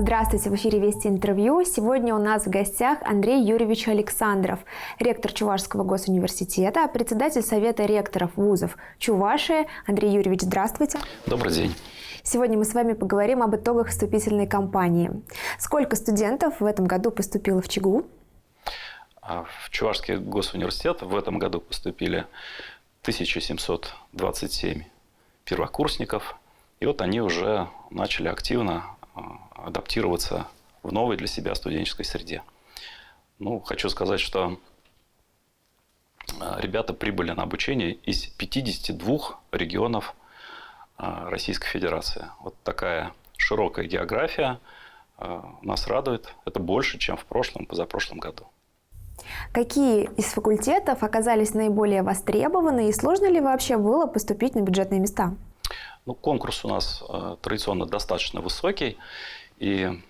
Здравствуйте, в эфире Вести интервью. Сегодня у нас в гостях Андрей Юрьевич Александров, ректор Чувашского госуниверситета, председатель Совета ректоров вузов Чувашии. Андрей Юрьевич, здравствуйте. Добрый день. Сегодня мы с вами поговорим об итогах вступительной кампании. Сколько студентов в этом году поступило в ЧГУ? В Чувашский госуниверситет в этом году поступили 1727 первокурсников. И вот они уже начали активно адаптироваться в новой для себя студенческой среде. Хочу сказать, что ребята прибыли на обучение из 52 регионов Российской Федерации. Вот такая широкая география нас радует. Это больше, чем в прошлом, позапрошлом году. Какие из факультетов оказались наиболее востребованы и сложно ли вообще было поступить на бюджетные места? Конкурс у нас традиционно достаточно высокий, и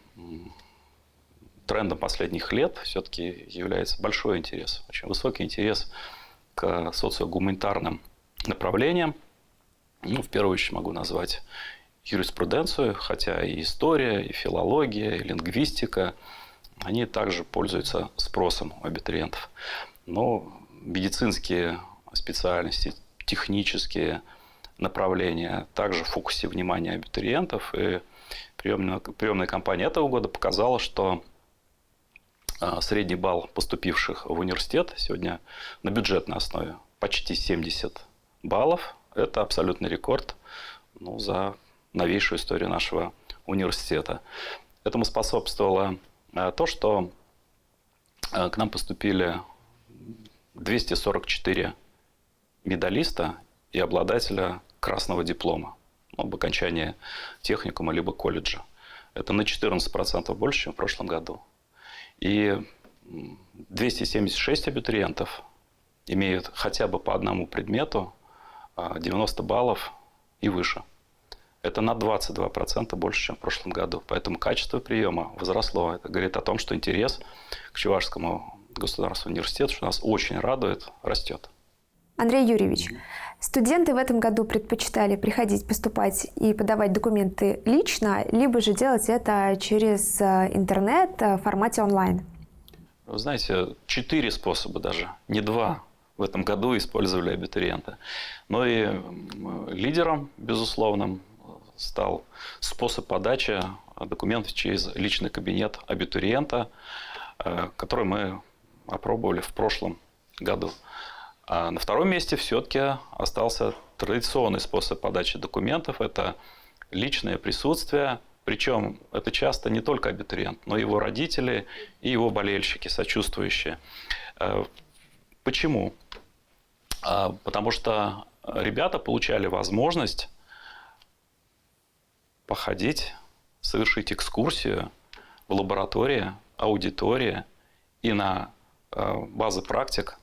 трендом последних лет все-таки является большой интерес, очень высокий интерес к социогуманитарным направлениям. В первую очередь могу назвать юриспруденцию, хотя и история, и филология, и лингвистика, они также пользуются спросом у абитуриентов. Но медицинские специальности, технические направления также в фокусе внимания абитуриентов. И приемная кампания этого года показала, что средний балл поступивших в университет сегодня на бюджетной основе почти 70 баллов. Это абсолютный рекорд за новейшую историю нашего университета. Этому способствовало то, что к нам поступили 244 медалиста и обладателя красного диплома об окончании техникума либо колледжа. Это на 14% больше, чем в прошлом году. И 276 абитуриентов имеют хотя бы по одному предмету 90 баллов и выше. Это на 22% больше, чем в прошлом году. Поэтому качество приема возросло. Это говорит о том, что интерес к Чувашскому государственному университету, что нас очень радует, растет. Андрей Юрьевич, студенты в этом году предпочитали приходить, поступать и подавать документы лично, либо же делать это через интернет в формате онлайн? Вы знаете, 4 способа даже, не 2 в этом году использовали абитуриенты. Но и лидером, безусловным, стал способ подачи документов через личный кабинет абитуриента, который мы опробовали в прошлом году. А на втором месте все-таки остался традиционный способ подачи документов. Это личное присутствие. Причем это часто не только абитуриент, но и его родители и его болельщики, сочувствующие. Почему? Потому что ребята получали возможность походить, совершить экскурсию в лаборатории, аудитории и на базы практик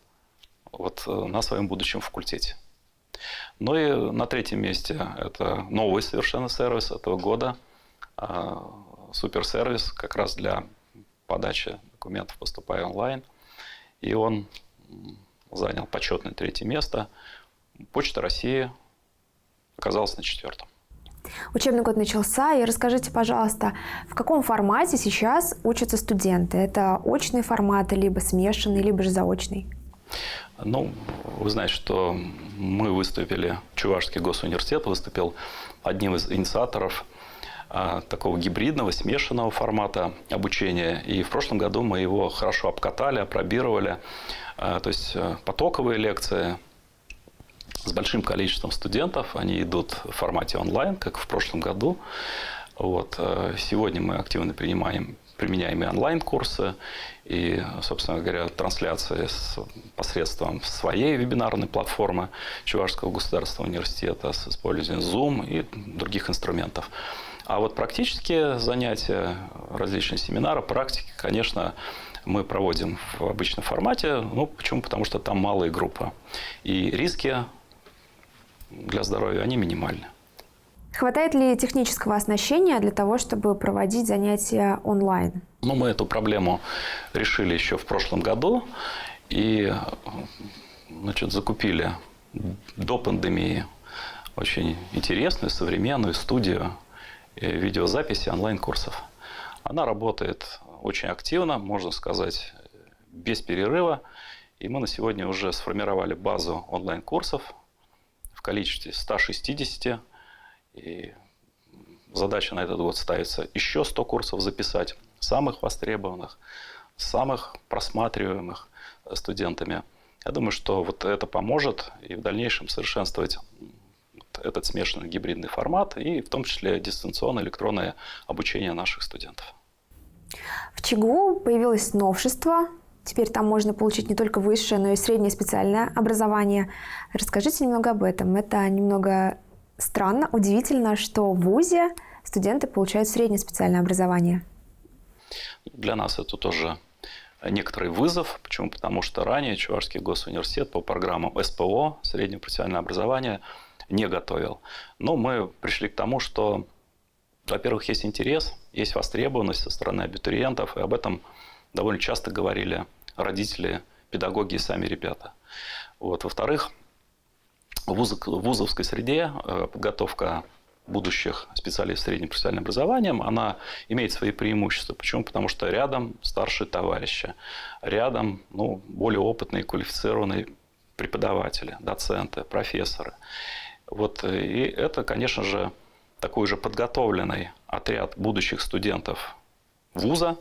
на своем будущем факультете. Ну и на третьем месте это новый совершенно сервис этого года, суперсервис как раз для подачи документов «Поступай онлайн». И он занял почетное 3-е место. Почта России оказалась на 4-м. Учебный год начался, и расскажите, пожалуйста, в каком формате сейчас учатся студенты? Это очный формат, либо смешанный, либо же заочный? Вы знаете, что мы выступили, Чувашский госуниверситет выступил одним из инициаторов такого гибридного, смешанного формата обучения. И в прошлом году мы его хорошо обкатали, опробировали. То есть потоковые лекции с большим количеством студентов, они идут в формате онлайн, как в прошлом году. Сегодня мы активно применяем и онлайн-курсы, и, собственно говоря, трансляции посредством своей вебинарной платформы Чувашского государственного университета с использованием Zoom и других инструментов. А практические занятия, различные семинары, практики, конечно, мы проводим в обычном формате. Почему? Потому что там малые группы. И риски для здоровья, они минимальны. Хватает ли технического оснащения для того, чтобы проводить занятия онлайн? Мы эту проблему решили еще в прошлом году. И закупили до пандемии очень интересную, современную студию видеозаписи онлайн-курсов. Она работает очень активно, можно сказать, без перерыва. И мы на сегодня уже сформировали базу онлайн-курсов в количестве 160. И задача на этот год ставится еще 100 курсов записать, самых востребованных, самых просматриваемых студентами. Я думаю, что вот это поможет и в дальнейшем совершенствовать этот смешанный гибридный формат и в том числе дистанционное электронное обучение наших студентов. В ЧГУ появилось новшество. Теперь там можно получить не только высшее, но и среднее специальное образование. Расскажите немного об этом. Это немного странно, удивительно, что в ВУЗе студенты получают среднее специальное образование. Для нас это тоже некоторый вызов. Почему? Потому что ранее Чувашский госуниверситет по программам СПО, среднее профессиональное образование, не готовил. Но мы пришли к тому, что, во-первых, есть интерес, есть востребованность со стороны абитуриентов, и об этом довольно часто говорили родители, педагоги и сами ребята. Вот. Во-вторых, в вузовской среде подготовка будущих специалистов средним профессиональным образованием, она имеет свои преимущества. Почему? Потому что рядом старшие товарищи, рядом более опытные, квалифицированные преподаватели, доценты, профессоры. Вот. И это, конечно же, такой же подготовленный отряд будущих студентов вуза,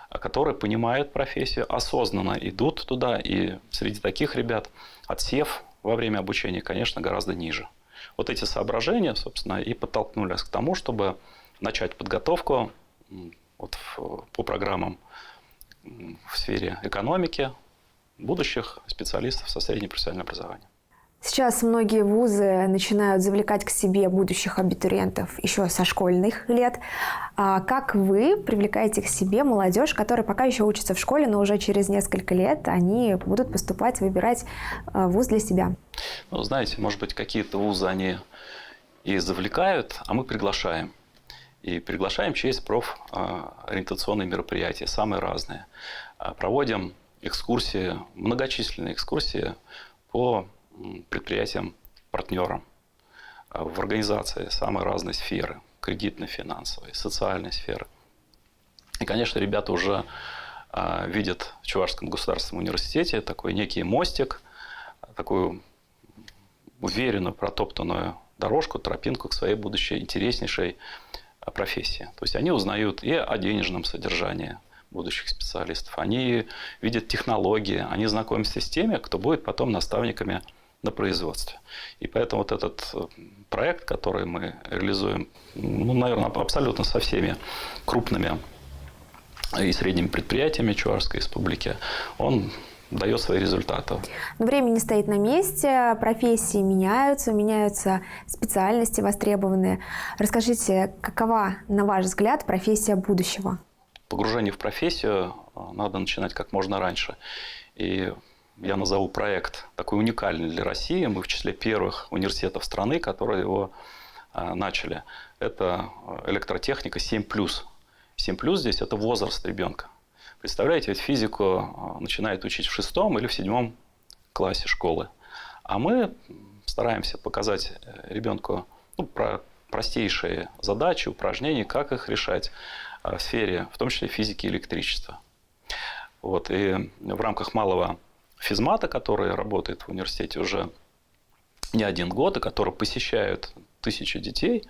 которые понимают профессию, осознанно идут туда. И среди таких ребят отсев во время обучения, конечно, гораздо ниже. Вот эти соображения, собственно, и подтолкнули нас к тому, чтобы начать подготовку по программам в сфере экономики будущих специалистов со средним профессиональным образованием. Сейчас многие вузы начинают завлекать к себе будущих абитуриентов еще со школьных лет. А как вы привлекаете к себе молодежь, которая пока еще учится в школе, но уже через несколько лет они будут поступать, выбирать вуз для себя? Знаете, может быть, какие-то вузы они и завлекают, а мы приглашаем. И приглашаем через профориентационные мероприятия, самые разные. Проводим экскурсии, многочисленные экскурсии по предприятиям-партнерам в организации самой разной сферы, кредитно-финансовой, социальной сферы. И, конечно, ребята уже видят в Чувашском государственном университете такой некий мостик, такую уверенную, протоптанную дорожку, тропинку к своей будущей интереснейшей профессии. То есть они узнают и о денежном содержании будущих специалистов, они видят технологии, они знакомятся с теми, кто будет потом наставниками на производстве. И поэтому вот этот проект, который мы реализуем, наверное, абсолютно со всеми крупными и средними предприятиями Чувашской республики, он дает свои результаты. Но время не стоит на месте, профессии меняются специальности востребованные. Расскажите, какова, на ваш взгляд, профессия будущего? Погружение в профессию надо начинать как можно раньше. И я назову проект такой уникальный для России. Мы в числе первых университетов страны, которые его начали. Это электротехника 7+. 7+ здесь – это возраст ребенка. Представляете, ведь физику начинают учить в 6 или в 7 классе школы. А мы стараемся показать ребенку простейшие задачи, упражнения, как их решать в сфере, в том числе физики и электричества. Вот. И в рамках малого физмата, который работает в университете уже не один год, и который посещают тысячи детей,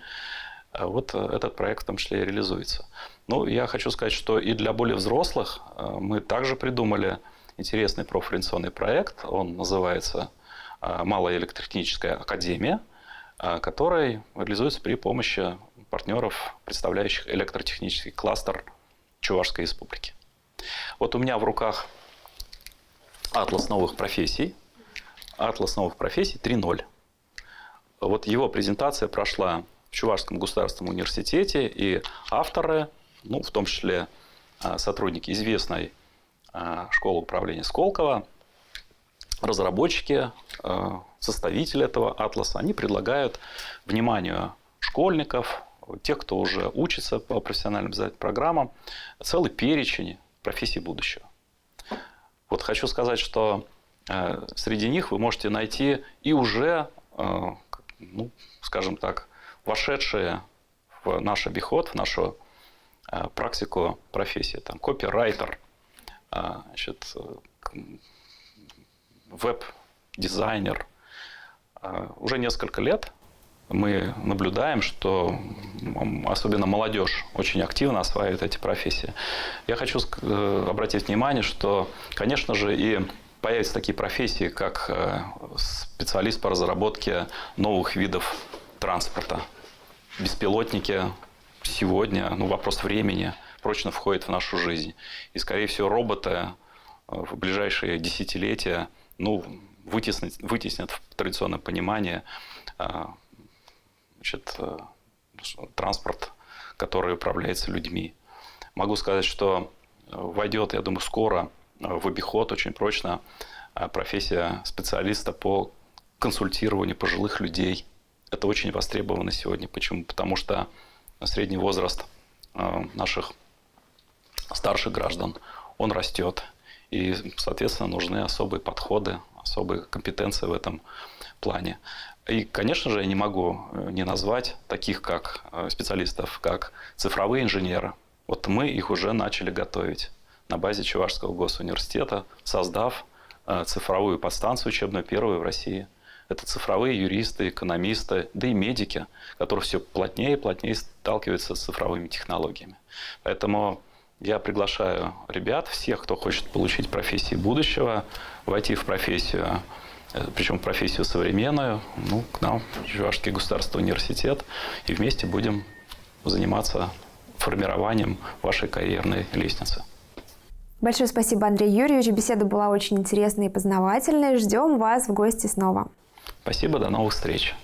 вот этот проект в том числе и реализуется. Я хочу сказать, что и для более взрослых мы также придумали интересный профориентационный проект. Он называется «Малая электротехническая академия», который реализуется при помощи партнеров, представляющих электротехнический кластер Чувашской республики. Вот у меня в руках атлас новых профессий. Атлас новых профессий 3.0. Вот его презентация прошла в Чувашском государственном университете, и авторы, в том числе сотрудники известной школы управления Сколково, разработчики, составители этого атласа, они предлагают вниманию школьников, тех, кто уже учится по профессиональным образовательным программам, целый перечень профессий будущего. Вот хочу сказать, что среди них вы можете найти и уже, скажем так, вошедшие в наш обиход, в нашу практику профессии. Там копирайтер, значит, веб-дизайнер. Уже несколько лет мы наблюдаем, что особенно молодежь очень активно осваивает эти профессии. Я хочу обратить внимание, что, конечно же, и появятся такие профессии, как специалист по разработке новых видов транспорта. Беспилотники сегодня, вопрос времени, прочно входит в нашу жизнь. И, скорее всего, роботы в ближайшие десятилетия вытеснят в традиционном понимании транспорт, который управляется людьми. Могу сказать, что войдет, я думаю, скоро в обиход очень прочно профессия специалиста по консультированию пожилых людей. Это очень востребовано сегодня. Почему? Потому что средний возраст наших старших граждан, он растет. И, соответственно, нужны особые подходы, особые компетенции в этом плане. И, конечно же, я не могу не назвать таких как специалистов, как цифровые инженеры. Вот мы их уже начали готовить на базе Чувашского госуниверситета, создав цифровую подстанцию учебную, первую в России. Это цифровые юристы, экономисты, да и медики, которые все плотнее и плотнее сталкиваются с цифровыми технологиями. Поэтому я приглашаю ребят, всех, кто хочет получить профессии будущего, войти в профессию, причем профессию современную, к нам, в Чувашский государственный университет, и вместе будем заниматься формированием вашей карьерной лестницы. Большое спасибо, Андрей Юрьевич. Беседа была очень интересной и познавательной. Ждем вас в гости снова. Спасибо, до новых встреч.